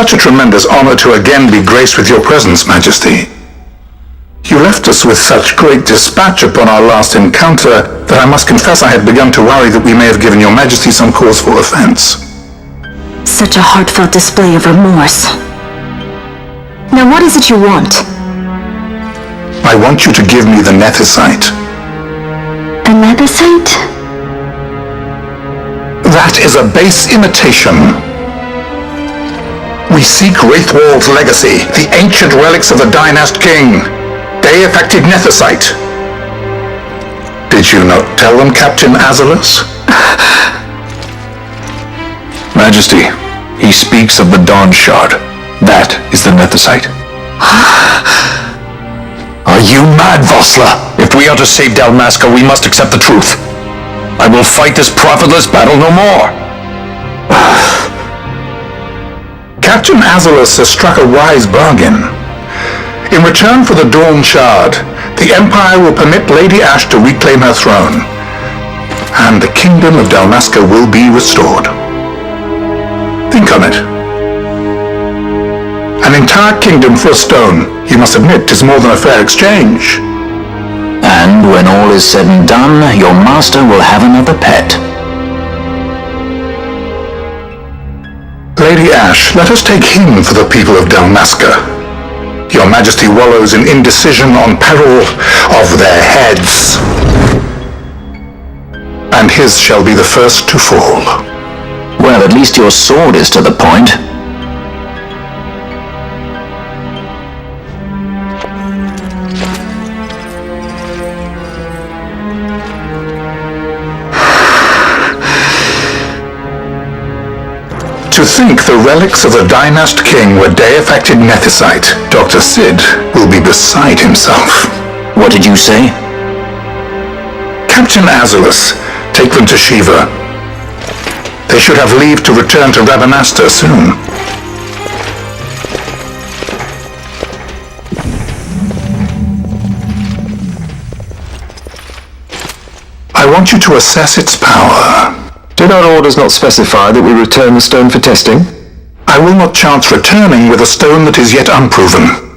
such a tremendous honor to again be graced with your presence, Majesty. You left us with such great dispatch upon our last encounter that I must confess I had begun to worry that we may have given your Majesty some cause for offense. Such a heartfelt display of remorse. Now what is it you want? I want you to give me the nethicite. A nethicite? That is a base imitation. We seek Wraithwald's legacy, the ancient relics of the Dynast King. Deus-affected nethicite. Did you not tell them, Captain Azalus? Majesty, he speaks of the Dawn Shard. That is the nethicite. Are you mad, Vossler? If we are to save Dalmasca, we must accept the truth. I will fight this profitless battle no more. Captain Azalus has struck a wise bargain. In return for the Dawn Shard, the Empire will permit Lady Ash to reclaim her throne, and the Kingdom of Dalmasca will be restored. Think on it. An entire kingdom for a stone, you must admit, is more than a fair exchange. And when all is said and done, your master will have another pet. Lady Ash, let us take him for the people of Dalmasca. Your Majesty wallows in indecision on peril of their heads. And his shall be the first to fall. Well, at least your sword is to the point. To think the relics of the Dynast King were Deus-affected nethicite, Dr. Sid will be beside himself. What did you say? Captain Azalus, take them to Shiva. They should have leave to return to Rabanasta soon. I want you to assess its power. Did our orders not specify that we return the stone for testing? I will not chance returning with a stone that is yet unproven.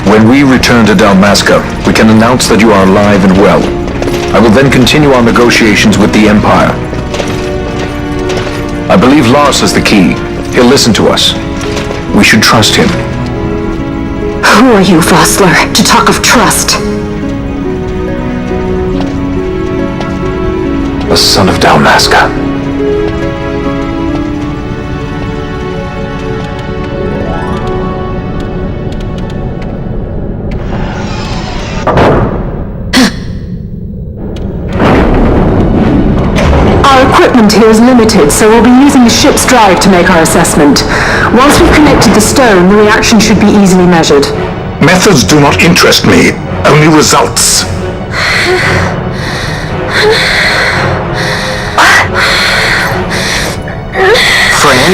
When we return to Dalmasca, we can announce that you are alive and well. I will then continue our negotiations with the Empire. I believe Lars has the key. He'll listen to us. We should trust him. Who are you, Vossler, to talk of trust? The son of Dalmasca. Our equipment here is limited, so we'll be using the ship's drive to make our assessment. Once we've connected the stone, the reaction should be easily measured. Methods do not interest me, only results. Friend?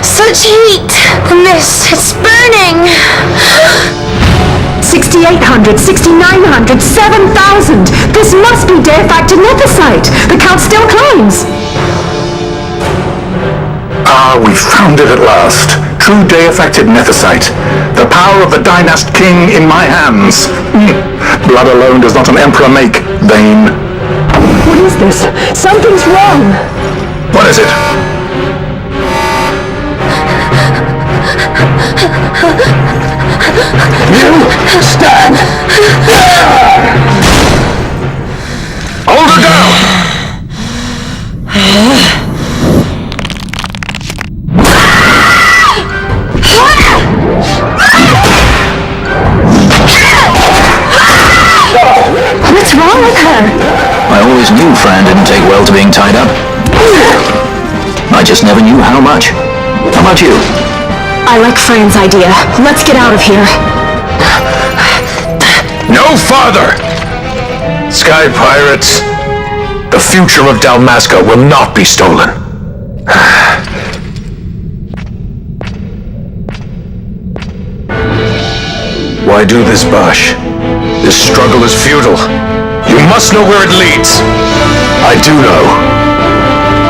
Such heat! The mist, it's burning! 6,800, 6,900, 7,000! This must be Deus-affected nethicite! The count still climbs! Ah, we found it at last. True Deus-affected nethicite. The power of the Dynast King in my hands. Blood alone does not an emperor make, vain. What is this? Something's wrong! What is it? You stand! Hold her down! What's wrong with her? his new friend didn't take well to being tied up. I just never knew how much. How about you? I like Fran's idea. Let's get out of here. No farther! Sky Pirates, the future of Dalmasca will not be stolen. Why do this, Bosch? This struggle is futile. You must know where it leads. I do know.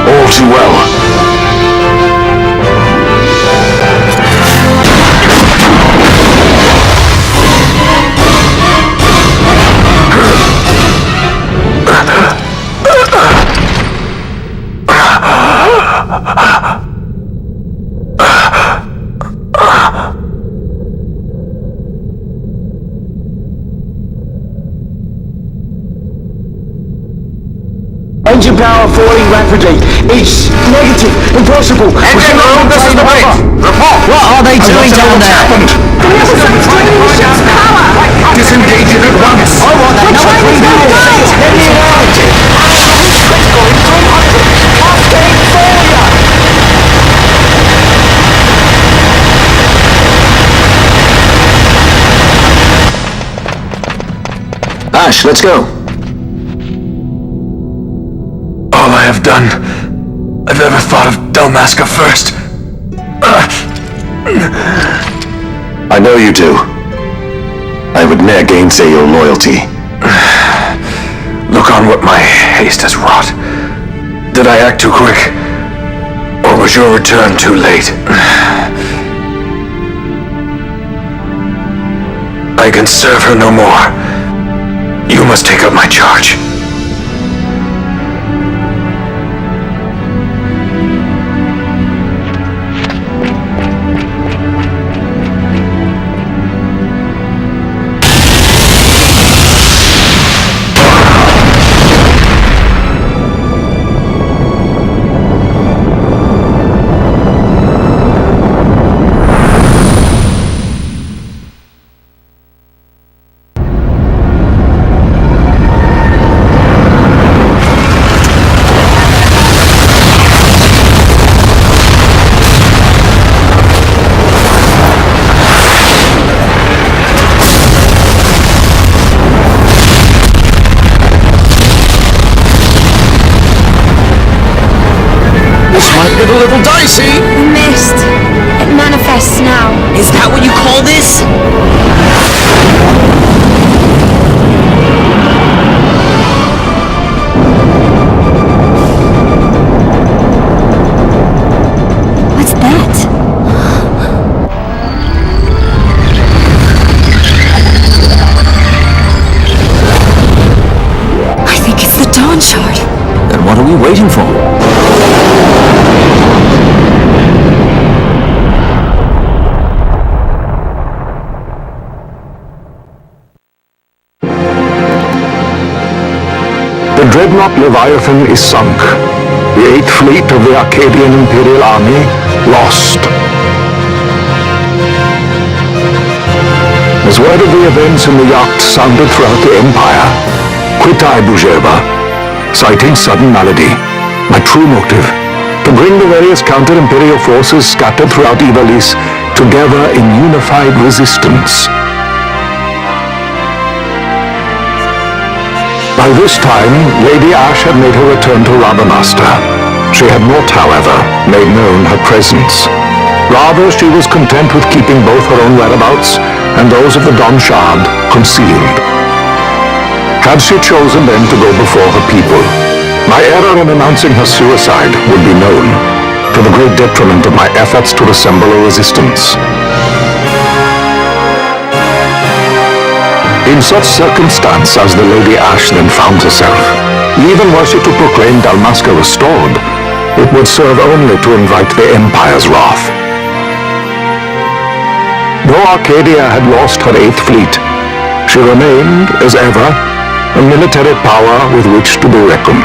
All too well. Engine power falling rapidly. It's negative. Impossible. Engine room, this is the base. Report. What are they doing down there? Disengage it at once. I want that number 3 minutes. Get me out. Ash, let's go. All I have done, I've ever thought of Dalmasca first. I know you do. I would ne'er gainsay your loyalty. Look on what my haste has wrought. Did I act too quick? Or was your return too late? I can serve her no more. You must take up my charge. A little dicey. Missed. It manifests now. Is that what you call this? What's that? I think it's the Dawn Shard. Then what are we waiting for? The dreadnought Leviathan is sunk. The 8th fleet of the Arcadian Imperial Army lost. As word of the events in the yacht sounded throughout the Empire, quit I Bujeba, citing sudden malady. My true motive, to bring the various counter-imperial forces scattered throughout Ivalice together in unified resistance. By this time, Lady Ash had made her return to Rabamaster. She had not, however, made known her presence. Rather, she was content with keeping both her own whereabouts and those of the Dawn Shard concealed. Had she chosen then to go before her people, my error in announcing her suicide would be known, to the great detriment of my efforts to assemble a resistance. In such circumstance as the Lady Ash then found herself, even were she to proclaim Dalmasca restored, it would serve only to invite the Empire's wrath. Though Arcadia had lost her 8th fleet, she remained, as ever, a military power with which to be reckoned.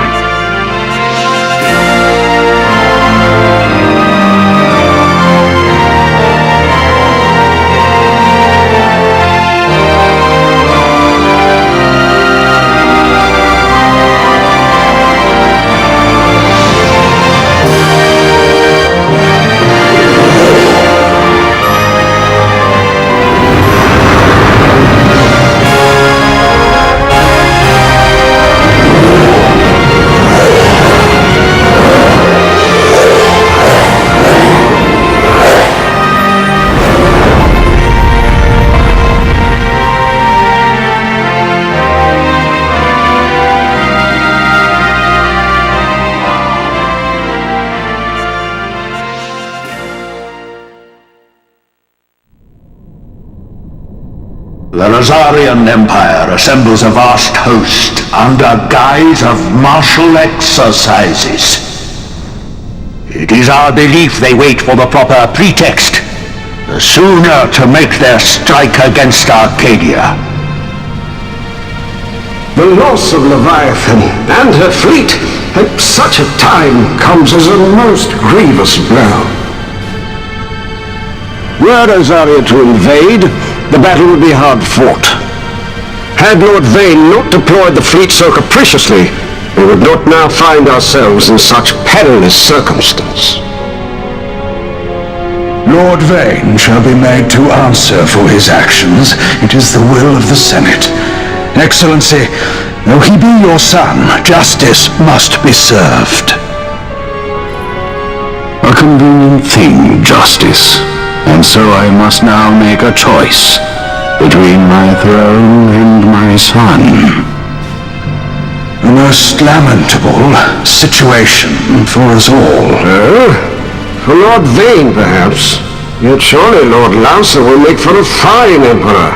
The Rosarian Empire assembles a vast host under guise of martial exercises. It is our belief they wait for the proper pretext, the sooner to make their strike against Arcadia. The loss of Leviathan and her fleet at such a time comes as a most grievous blow. Were Rosaria to invade, the battle would be hard fought. Had Lord Vane not deployed the fleet so capriciously, we would not now find ourselves in such perilous circumstance. Lord Vane shall be made to answer for his actions. It is the will of the Senate. Excellency, though he be your son, justice must be served. A convenient thing, justice. And so I must now make a choice between my throne and my son. A most lamentable situation for us all. For Lord Vane, perhaps. Yet surely Lord Lancer will make for a fine emperor.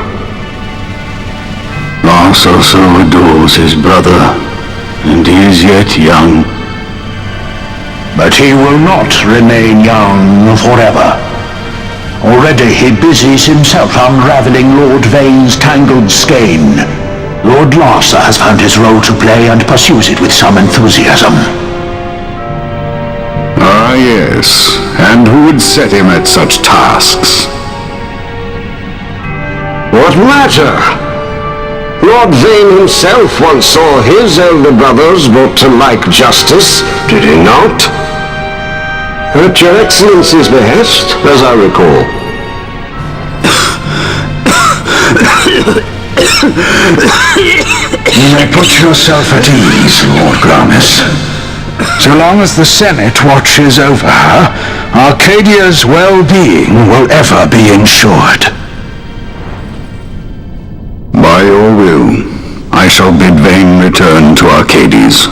Lance also adores his brother, and he is yet young. But he will not remain young forever. Already he busies himself unraveling Lord Vane's tangled skein. Lord Lancer has found his role to play and pursues it with some enthusiasm. Ah, yes. And who would set him at such tasks? What matter? Lord Vane himself once saw his elder brothers brought to like justice, did he not? At your Excellency's behest, as I recall. You may put yourself at ease, Lord Glamis. So long as the Senate watches over her, Arcadia's well-being will ever be ensured. By your will, I shall bid Vane return to Arcades.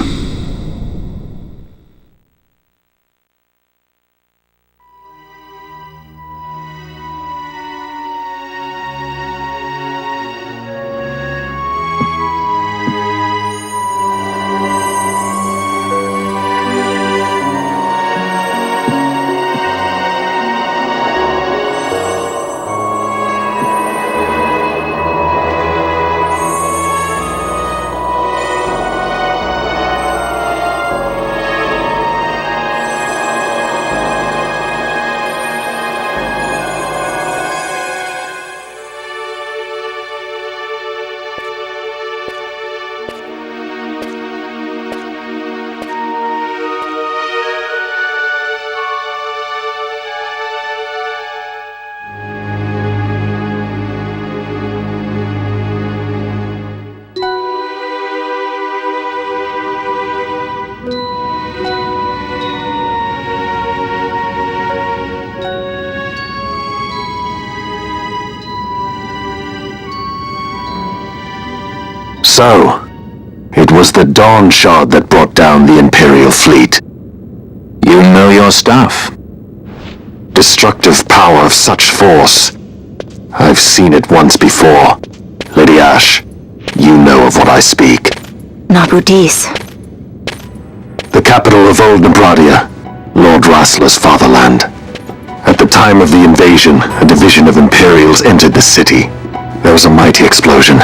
So, it was the Dawn Shard that brought down the Imperial fleet. You know your stuff. Destructive power of such force. I've seen it once before. Lady Ashe, you know of what I speak. Nabudis. The capital of Old Nebradia, Lord Rassler's fatherland. At the time of the invasion, a division of Imperials entered the city. There was a mighty explosion.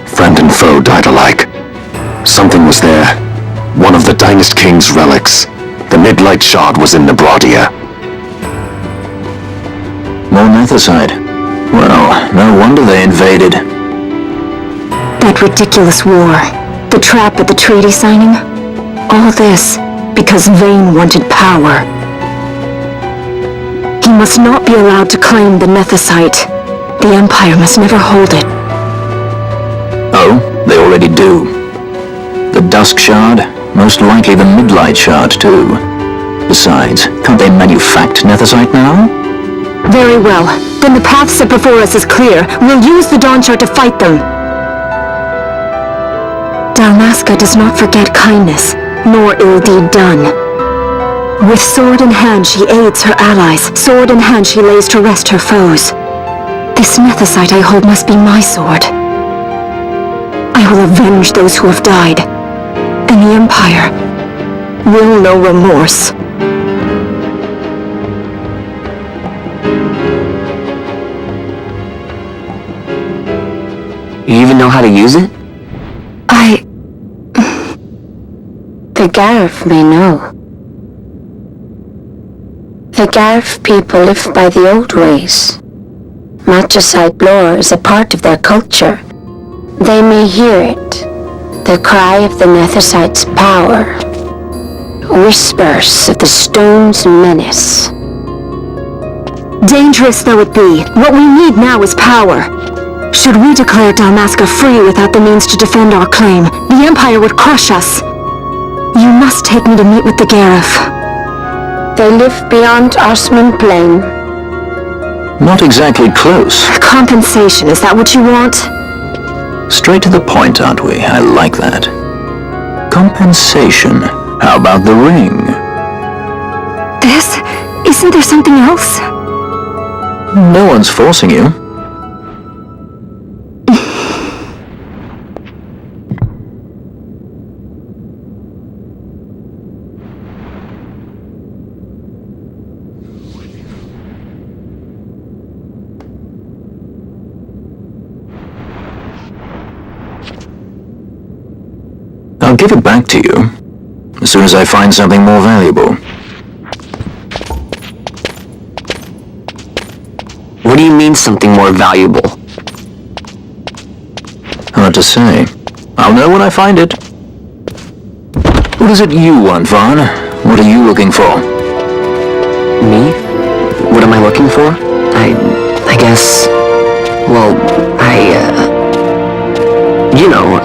Friend and foe died alike. Something was there. One of the Dynast King's relics. The Midlight Shard was in Nebradia. More Nethicite. Well, no wonder they invaded. That ridiculous war. The trap at the treaty signing. All this because Vane wanted power. He must not be allowed to claim the Nethicite. The Empire must never hold it. Oh, they already do. The Dusk Shard, most likely the Midlight Shard too. Besides, can't they manufacture Nethicite now? Very well. Then the path set before us is clear. We'll use the Dawn Shard to fight them. Dalmasca does not forget kindness, nor ill deed done. With sword in hand she aids her allies. Sword in hand she lays to rest her foes. The This Nethicite I hold must be my sword. I will avenge those who have died, and the Empire will know remorse. You even know how to use it? The Garif may know. The Garif people live by the old ways. Magicite lore is a part of their culture. They may hear it, the cry of the Nethicite's power, whispers of the stone's menace. Dangerous though it be, what we need now is power. Should we declare Dalmasca free without the means to defend our claim, the Empire would crush us. You must take me to meet with the Garif. They live beyond Osman Plain. Not exactly close. Compensation, is that what you want? Straight to the point, aren't we? I like that. Compensation. How about the ring? This? Isn't there something else? No one's forcing you. I'll give it back to you as soon as I find something more valuable. What do you mean something more valuable? Hard to say. I'll know when I find it. What is it you want, Vaughn? What are you looking for? Me? What am I looking for? I guess... Well, you know...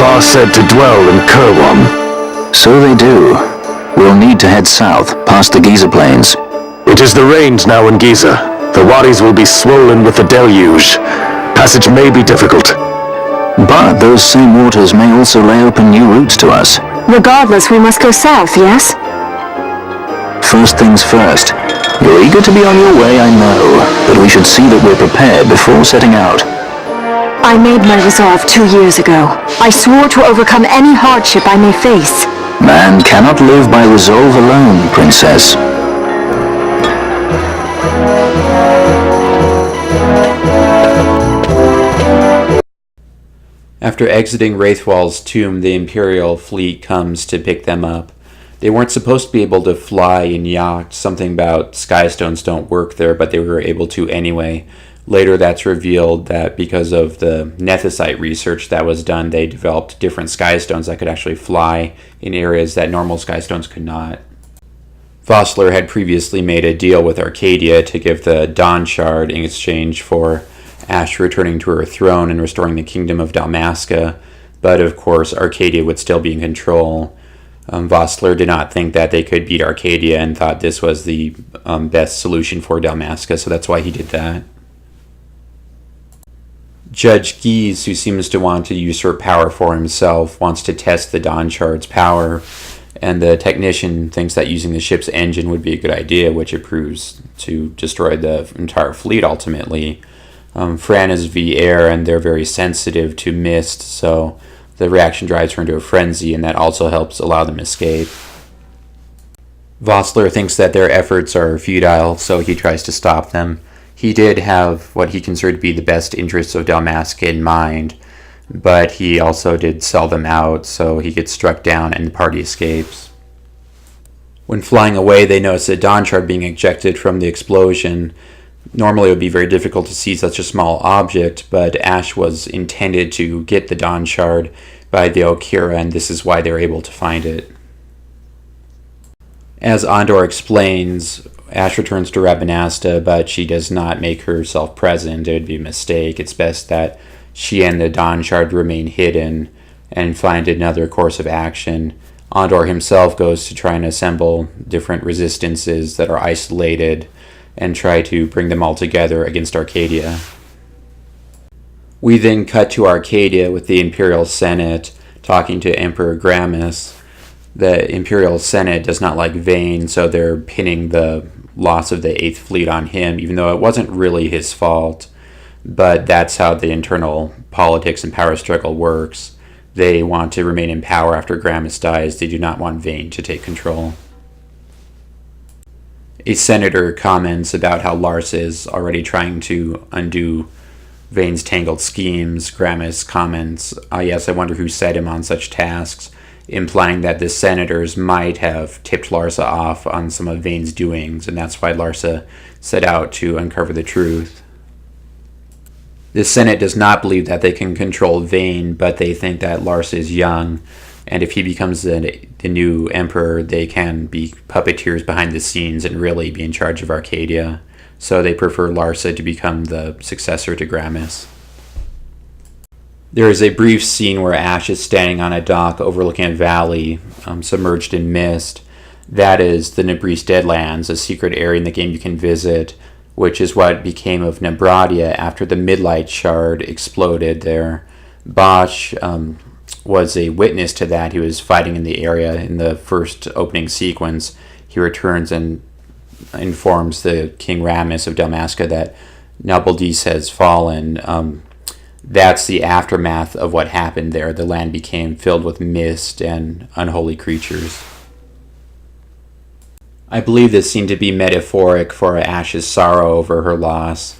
Are said to dwell in Kirwan. So they do. We'll need to head south, past the Giza Plains. It is the rains now in Giza. The wadis will be swollen with the deluge. Passage may be difficult. But those same waters may also lay open new routes to us. Regardless, we must go south, yes? First things first. You're eager to be on your way, I know, but we should see that we're prepared before setting out. I made my resolve 2 years ago. I swore to overcome any hardship I may face. Man cannot live by resolve alone, Princess. After exiting Wraithwall's tomb, the Imperial fleet comes to pick them up. They weren't supposed to be able to fly in yachts, something about skystones don't work there, but they were able to anyway. Later that's revealed that because of the Nethicite research that was done, they developed different skystones that could actually fly in areas that normal skystones could not. Vossler had previously made a deal with Arcadia to give the Dawn Shard in exchange for Ashe returning to her throne and restoring the kingdom of Dalmasca, but of course Arcadia would still be in control. Vossler did not think that they could beat Arcadia and thought this was the best solution for Dalmasca, so that's why he did that. Judge Gies, who seems to want to usurp power for himself, wants to test the Dawn Shard's power, and the technician thinks that using the ship's engine would be a good idea, which it proves to destroy the entire fleet ultimately. Fran is V-Air, and they're very sensitive to mist, so the reaction drives her into a frenzy, and that also helps allow them to escape. Vossler thinks that their efforts are futile, so he tries to stop them. He did have what he considered to be the best interests of Dalmasca in mind, but he also did sell them out, so he gets struck down and the party escapes. When flying away, they notice a Dawn Shard being ejected from the explosion. Normally it would be very difficult to see such a small object, but Ashe was intended to get the Dawn Shard by the Okira, and this is why they're able to find it. As Andor explains, Ashe returns to Rabanasta, but she does not make herself present. It would be a mistake. It's best that she and the Dawn Shard remain hidden, and find another course of action. Andor himself goes to try and assemble different resistances that are isolated and try to bring them all together against Arcadia. We then cut to Arcadia with the Imperial Senate talking to Emperor Gramus. The Imperial Senate does not like Vane, so they're pinning the loss of the 8th Fleet on him, even though it wasn't really his fault. But that's how the internal politics and power struggle works. They want to remain in power after Gramus dies. They do not want Vane to take control. A senator comments about how Larsa is already trying to undo Vane's tangled schemes. Gramus comments, yes, I wonder who set him on such tasks, implying that the senators might have tipped Larsa off on some of Vane's doings, and that's why Larsa set out to uncover the truth. The Senate does not believe that they can control Vane, but they think that Larsa is young, and if he becomes the new emperor, they can be puppeteers behind the scenes and really be in charge of Arcadia. So they prefer Larsa to become the successor to Gramus. There is a brief scene where Ash is standing on a dock overlooking a valley submerged in mist. That is the Nebris Deadlands, a secret area in the game you can visit, which is what became of Nebradia after the Midlight Shard exploded there. Bosch was a witness to that. He was fighting in the area in the first opening sequence. He returns and informs the King Ramus of Dalmasca that Nabaldis has fallen. That's the aftermath of what happened there. The land became filled with mist and unholy creatures. I believe this seemed to be metaphoric for Ash's sorrow over her loss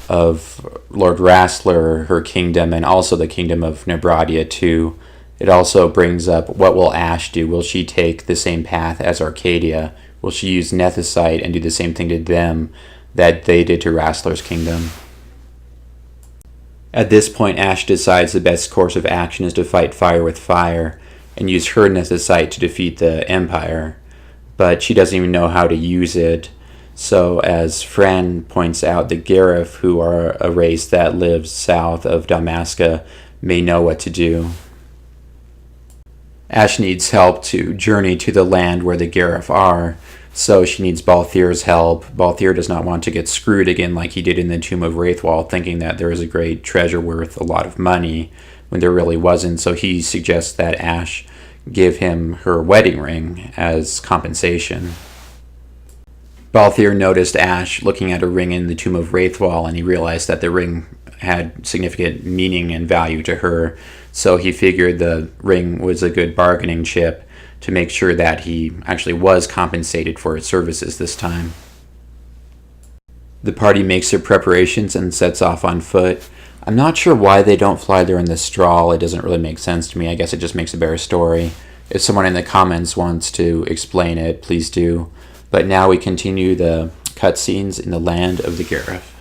of Lord Rastler, her kingdom, and also the kingdom of Nebradia too. It also brings up, what will Ash do? Will she take the same path as Arcadia? Will she use Nethicite and do the same thing to them that they did to Rastler's kingdom? At this point, Ash decides the best course of action is to fight fire with fire and use her Nethicite to defeat the Empire. But she doesn't even know how to use it. So as Fran points out, the Garif, who are a race that lives south of Dalmasca, may know what to do. Ash needs help to journey to the land where the Garif are, so she needs Balthier's help. Balthier does not want to get screwed again like he did in the Tomb of Wraithwall, thinking that there is a great treasure worth a lot of money when there really wasn't, so he suggests that Ash give him her wedding ring as compensation. Balthier noticed Ash looking at a ring in the Tomb of Wraithwall, and he realized that the ring had significant meaning and value to her, so he figured the ring was a good bargaining chip to make sure that he actually was compensated for his services this time. The party makes their preparations and sets off on foot. I'm not sure why they don't fly there in the straw. It doesn't really make sense to me. I guess it just makes a better story. If someone in the comments wants to explain it, please do. But now we continue the cutscenes in the land of the Garif.